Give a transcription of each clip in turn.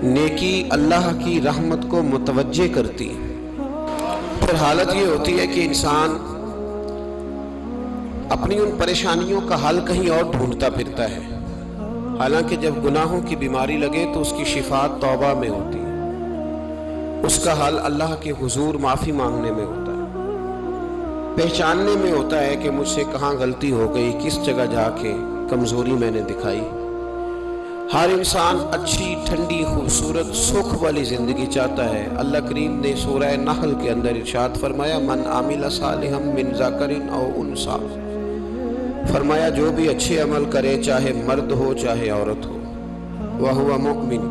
نیکی اللہ کی رحمت کو متوجہ کرتی ہے۔ پھر حالت یہ ہوتی ہے کہ انسان اپنی ان پریشانیوں کا حل کہیں اور ڈھونڈتا پھرتا ہے، حالانکہ جب گناہوں کی بیماری لگے تو اس کی شفا توبہ میں ہوتی ہے، اس کا حل اللہ کے حضور معافی مانگنے میں ہوتا ہے، پہچاننے میں ہوتا ہے کہ مجھ سے کہاں غلطی ہو گئی، کس جگہ جا کے کمزوری میں نے دکھائی۔ ہر انسان اچھی، ٹھنڈی، خوبصورت، سکھ والی زندگی چاہتا ہے۔ اللہ کریم نے سورہ نحل کے اندر ارشاد فرمایا، من عامل صالحا من ذکر او انثی، فرمایا جو بھی اچھے عمل کرے، چاہے مرد ہو چاہے عورت ہو، وہو مؤمن،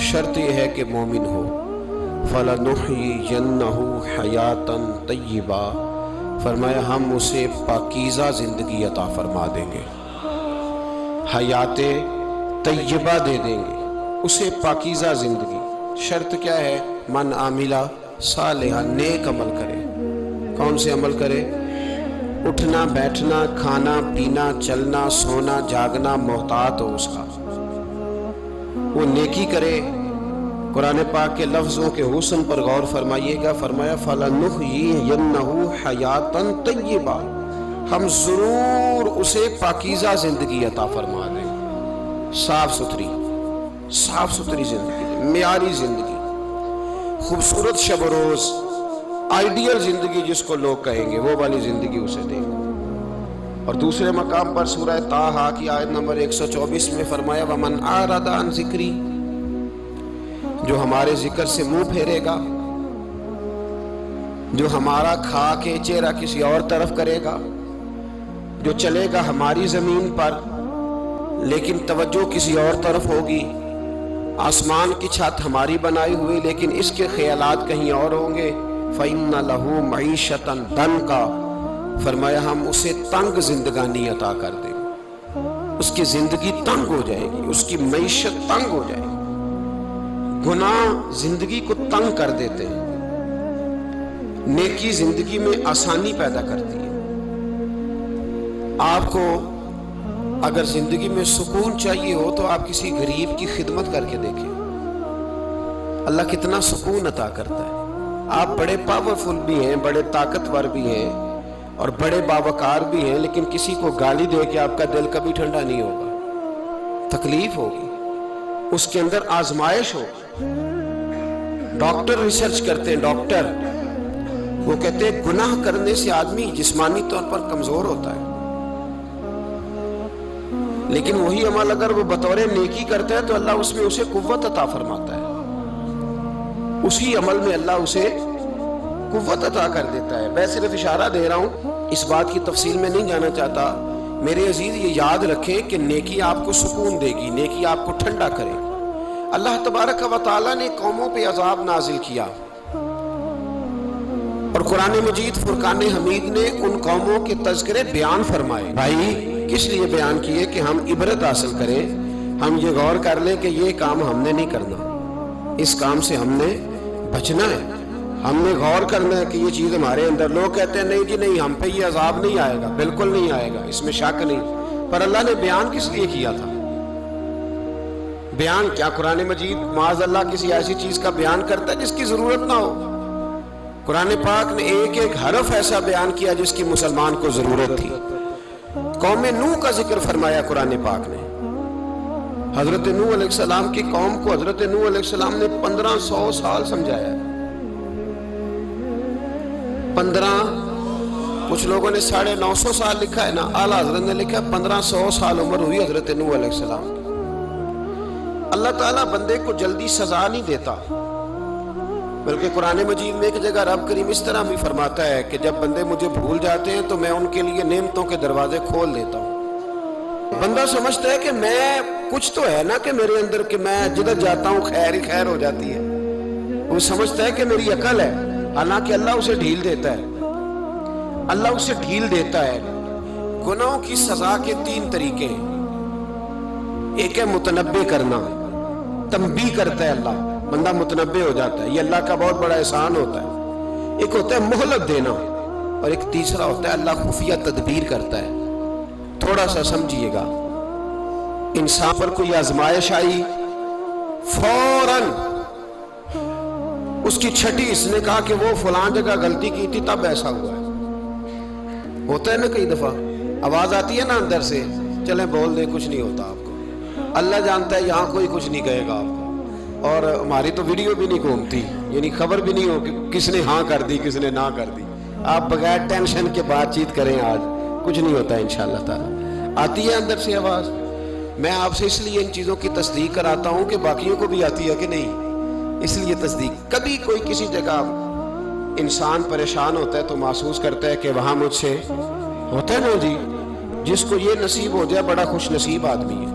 شرط یہ ہے کہ مومن ہو، فَلَنُحْيِيَنَّهُ حَيَاةً طَيِّبَةً، فرمایا ہم اسے پاکیزہ زندگی عطا فرما دیں گے، حیات طیبہ دے دیں گے اسے، پاکیزہ زندگی۔ شرط کیا ہے؟ من عاملہ صالحا، نیک عمل کرے۔ کون سے عمل کرے؟ اٹھنا بیٹھنا، کھانا پینا، چلنا سونا جاگنا محتاط ہو اس کا، وہ نیکی کرے۔ قرآن پاک کے لفظوں کے حسن پر غور فرمائیے گا، فرمایا فَلَنُحْيِيَنَّهُ حَيَاةً طَيِّبَةً، ہم ضرور اسے پاکیزہ زندگی عطا فرما دیں، صاف ستھری زندگی، معیاری زندگی، خوبصورت شب و روز، آئیڈیل زندگی جس کو لوگ کہیں گے، وہ والی زندگی اسے دیں گے۔ اور دوسرے مقام پر سورہ طٰہٰ کی آیت نمبر 124 میں فرمایا وَمَنْ أَعْرَضَ عَنْ ذِكْرِي، جو ہمارے ذکر سے منہ پھیرے گا، جو ہمارا کھا کے چہرہ کسی اور طرف کرے گا، جو چلے گا ہماری زمین پر لیکن توجہ کسی اور طرف ہوگی، آسمان کی چھت ہماری بنائی ہوئی لیکن اس کے خیالات کہیں اور ہوں گے، فَإِنَّ لَهُ مَعِيشَةً ضَنْكًا، فرمایا ہم اسے تنگ زندگانی عطا کر دیں گے، اس کی زندگی تنگ ہو جائے گی، اس کی معیشت تنگ ہو جائے گی۔ گناہ زندگی کو تنگ کر دیتے ہیں، نیکی زندگی میں آسانی پیدا کرتی ہے۔ آپ کو اگر زندگی میں سکون چاہیے ہو تو آپ کسی غریب کی خدمت کر کے دیکھیں، اللہ کتنا سکون عطا کرتا ہے۔ آپ بڑے پاورفل بھی ہیں، بڑے طاقتور بھی ہیں اور بڑے باوقار بھی ہیں، لیکن کسی کو گالی دے کے آپ کا دل کبھی ٹھنڈا نہیں ہوگا، تکلیف ہوگی، اس کے اندر آزمائش ہوگی۔ ڈاکٹر ریسرچ کرتے ہیں، ڈاکٹر وہ کہتے ہیں گناہ کرنے سے آدمی جسمانی طور پر کمزور ہوتا ہے، لیکن وہی عمل اگر وہ بطور نیکی کرتا ہے تو اللہ اس میں اسے قوت عطا فرماتا ہے، اسی عمل میں اللہ اسے قوت عطا کر دیتا ہے۔ میں صرف اشارہ دے رہا ہوں، اس بات کی تفصیل میں نہیں جانا چاہتا۔ میرے عزیز یہ یاد رکھیں کہ نیکی آپ کو سکون دے گی، نیکی آپ کو ٹھنڈا کرے گی۔ اللہ تبارک و تعالیٰ نے قوموں پہ عذاب نازل کیا اور قرآن مجید فرقان حمید نے ان قوموں کے تذکرے بیان فرمائے۔ بھائی کس لیے بیان کیے؟ کہ ہم عبرت حاصل کریں، ہم یہ غور کر لیں کہ یہ کام ہم نے نہیں کرنا، اس کام سے ہم نے بچنا ہے، ہم نے غور کرنا ہے کہ یہ چیز ہمارے اندر۔ لوگ کہتے ہیں نہیں جی نہیں، ہم پہ یہ عذاب نہیں آئے گا، بالکل نہیں آئے گا، اس میں شک نہیں۔ پر اللہ نے بیان کس لیے کیا تھا؟ بیان کیا قرآن مجید معاذ اللہ کسی ایسی چیز کا بیان کرتا ہے جس کی ضرورت نہ ہو؟ قرآن پاک نے ایک ایک حرف ایسا بیان کیا جس کی مسلمان کو ضرورت تھی۔ قوم نوح کا ذکر فرمایا قرآن پاک نے، حضرت نوح علیہ السلام کی قوم کو حضرت نوح علیہ السلام نے 1500 سال سمجھایا، 15، کچھ لوگوں نے 950 سال لکھا ہے نا، اعلیٰ حضرت نے لکھا 1500 سال عمر ہوئی حضرت نوح علیہ السلام کی۔ اللہ تعالیٰ بندے کو جلدی سزا نہیں دیتا، بلکہ قرآن مجید میں ایک جگہ رب کریم اس طرح بھی فرماتا ہے کہ جب بندے مجھے بھول جاتے ہیں تو میں ان کے لیے نعمتوں کے دروازے کھول دیتا ہوں۔ بندہ سمجھتا ہے کہ میں کچھ تو ہے نا کہ میرے اندر، کہ میں جدھر جاتا ہوں خیر ہی خیر ہو جاتی ہے، وہ سمجھتا ہے کہ میری عقل ہے، حالانکہ اللہ اسے ڈھیل دیتا ہے، اللہ اسے ڈھیل دیتا ہے۔ گناہوں کی سزا کے 3 طریقے ہیں، ایک ہے متنبع کرنا، تنبیہ کرتا ہے اللہ، بندہ متنبع ہو جاتا ہے، یہ اللہ کا بہت بڑا احسان ہوتا ہے۔ ایک ہوتا ہے مہلت دینا، اور ایک تیسرا ہوتا ہے اللہ خفیہ تدبیر کرتا ہے۔ تھوڑا سا سمجھیے گا، انسان پر کوئی آزمائش آئی، فوراً اس کی چھٹی اس نے کہا کہ وہ فلان جگہ غلطی کی تھی تب ایسا ہوا ہے. ہوتا ہے نا کئی دفعہ آواز آتی ہے نا اندر سے، چلیں بول دیں کچھ نہیں ہوتا آپ کو. اللہ جانتا ہے یہاں کوئی کچھ نہیں کہے گا آپ کو، اور ہماری تو ویڈیو بھی نہیں گھومتی، یعنی خبر بھی نہیں ہو کہ کس نے ہاں کر دی کس نے نہ کر دی. آپ بغیر ٹینشن کے بات چیت کریں، آج کچھ نہیں ہوتا انشاءاللہ تعالی. آتی ہے اندر سے آواز. میں آپ سے اس لیے ان چیزوں کی تصدیق کراتا ہوں کہ باقیوں کو بھی آتی ہے کہ نہیں، اس لیے تصدیق. کبھی کوئی کسی جگہ انسان پریشان ہوتا ہے تو محسوس کرتا ہے کہ وہاں مجھ سے ہوتا ہے نا جی، جس کو یہ نصیب ہو جائے بڑا خوش نصیب آدمی ہے.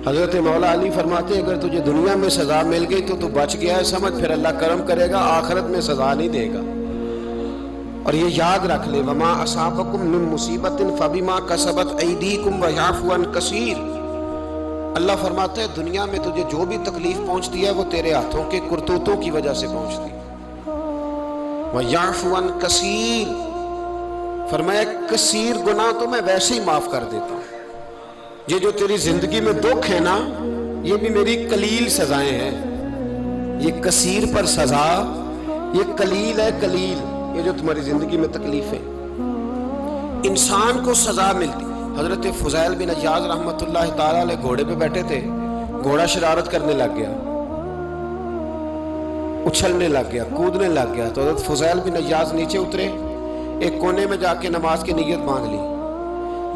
حضرت مولا علی فرماتے ہیں اگر تجھے دنیا میں سزا مل گئی تو بچ گیا ہے، سمجھ پھر اللہ کرم کرے گا، آخرت میں سزا نہیں دے گا. اور یہ یاد رکھ لے، وما اصابکم من مصیبت فبما کسبت ایدیکم ویعفو عن کثیر. اللہ فرماتا ہے دنیا میں تجھے جو بھی تکلیف پہنچتی ہے وہ تیرے ہاتھوں کے کرتوتوں کی وجہ سے پہنچتی ہے. ویعفو عن کثیر، فرمایا کثیر گناہ تو میں ویسے ہی معاف کر دیتا ہوں. یہ جو تیری زندگی میں دکھ ہے نا، یہ بھی میری قلیل سزائیں ہیں. یہ کثیر پر سزا، یہ قلیل ہے. قلیل یہ جو تمہاری زندگی میں تکلیف ہے، انسان کو سزا ملتی. حضرت فضیل بن عیاض رحمۃ اللہ تعالی علیہ گھوڑے پہ بیٹھے تھے، گھوڑا شرارت کرنے لگ گیا، اچھلنے لگ گیا، کودنے لگ گیا. تو حضرت فضیل بن عیاض نیچے اترے، ایک کونے میں جا کے نماز کی نیت مانگ لی،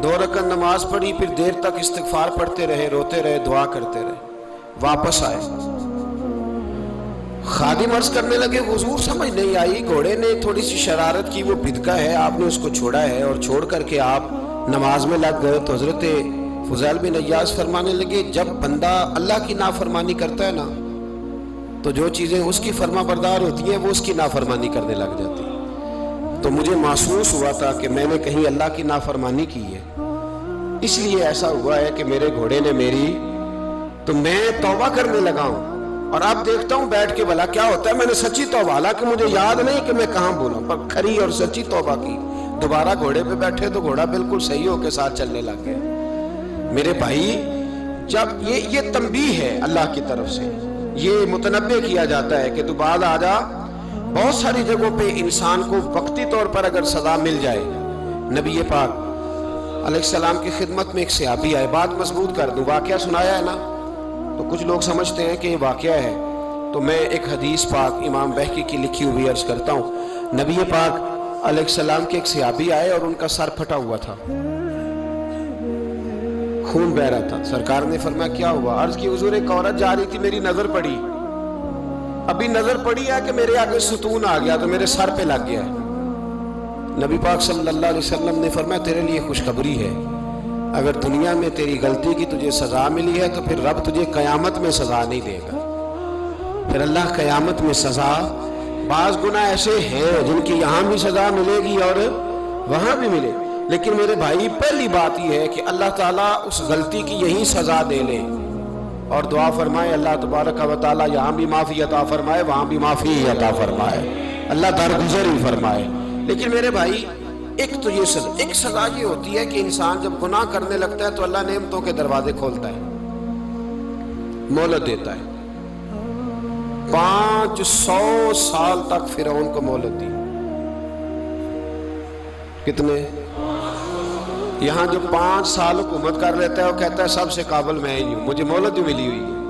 2 رکعت نماز پڑھی، پھر دیر تک استغفار پڑھتے رہے، روتے رہے، دعا کرتے رہے. واپس آئے، خادم عرض کرنے لگے حضور سمجھ نہیں آئی، گھوڑے نے تھوڑی سی شرارت کی، وہ بدکا ہے، آپ نے اس کو چھوڑا ہے اور چھوڑ کر کے آپ نماز میں لگ گئے. تو حضرت فضیل بن عیاض فرمانے لگے جب بندہ اللہ کی نافرمانی کرتا ہے نا تو جو چیزیں اس کی فرما بردار ہوتی ہیں وہ اس کی نافرمانی کرنے لگ جاتی. تو مجھے محسوس ہوا تھا کہ میں نے کہیں اللہ کی نافرمانی کی ہے، اس لیے ایسا ہوا ہے کہ میرے گھوڑے نے میری، تو میں توبہ کرنے لگا ہوں. اور اب دیکھتا ہوں بیٹھ کے بھلا کیا ہوتا ہے. میں نے سچی توبہ، حالانکہ مجھے یاد نہیں کہ میں کہاں بولا، پر کھری اور سچی توبہ کی. دوبارہ گھوڑے پہ بیٹھے تو گھوڑا بالکل صحیح ہو کے ساتھ چلنے لگ گیا. میرے بھائی جب یہ تنبیہ ہے اللہ کی طرف سے، یہ متنبہ کیا جاتا ہے کہ تو بعد آ جا. بہت ساری جگہوں پہ انسان کو وقتی طور پر اگر سزا مل جائے، نبی پاک علیہ السلام کی خدمت میں ایک صحابی آئے، بات مضبوط کر دوں، واقعہ سنایا ہے نا تو کچھ لوگ سمجھتے ہیں کہ یہ واقعہ ہے، تو میں ایک حدیث پاک امام بہقی کی لکھی ہوئی عرض کرتا ہوں. نبی پاک علیہ السلام کے ایک صحابی آئے اور ان کا سر پھٹا ہوا تھا، خون بہ رہا تھا. سرکار نے فرمایا کیا ہوا؟ عرض کی حضور ایک عورت جا رہی تھی، میری نظر پڑی، ابھی نظر پڑی ہے کہ میرے آگے ستون آ گیا تو میرے سر پہ لگ گیا. نبی پاک صلی اللہ علیہ وسلم نے فرمایا تیرے لیے خوشخبری ہے، اگر دنیا میں تیری غلطی کی تجھے سزا ملی ہے تو پھر رب تجھے قیامت میں سزا نہیں دے گا. پھر اللہ قیامت میں سزا، بعض گناہ ایسے ہیں جن کی یہاں بھی سزا ملے گی اور وہاں بھی ملے، لیکن میرے بھائی پہلی بات یہ ہے کہ اللہ تعالیٰ اس غلطی کی یہی سزا دے لے اور دعا فرمائے اللہ تبارک و تعالیٰ یہاں بھی معافی عطا فرمائے، وہاں بھی معافی عطا فرمائے، اللہ درگزر ہی فرمائے. لیکن میرے بھائی ایک تو یہ سزا، ایک سزا یہ ہوتی ہے کہ انسان جب گناہ کرنے لگتا ہے تو اللہ نعمتوں کے دروازے کھولتا ہے، مہلت دیتا ہے. 500 سال تک فرعون کو مہلت دی. کتنے؟ یہاں جو 5 سال حکومت کر لیتا ہے وہ کہتا ہے سب سے قابل میں ہی ہوں، مجھے مہلت بھی ملی ہوئی ہے.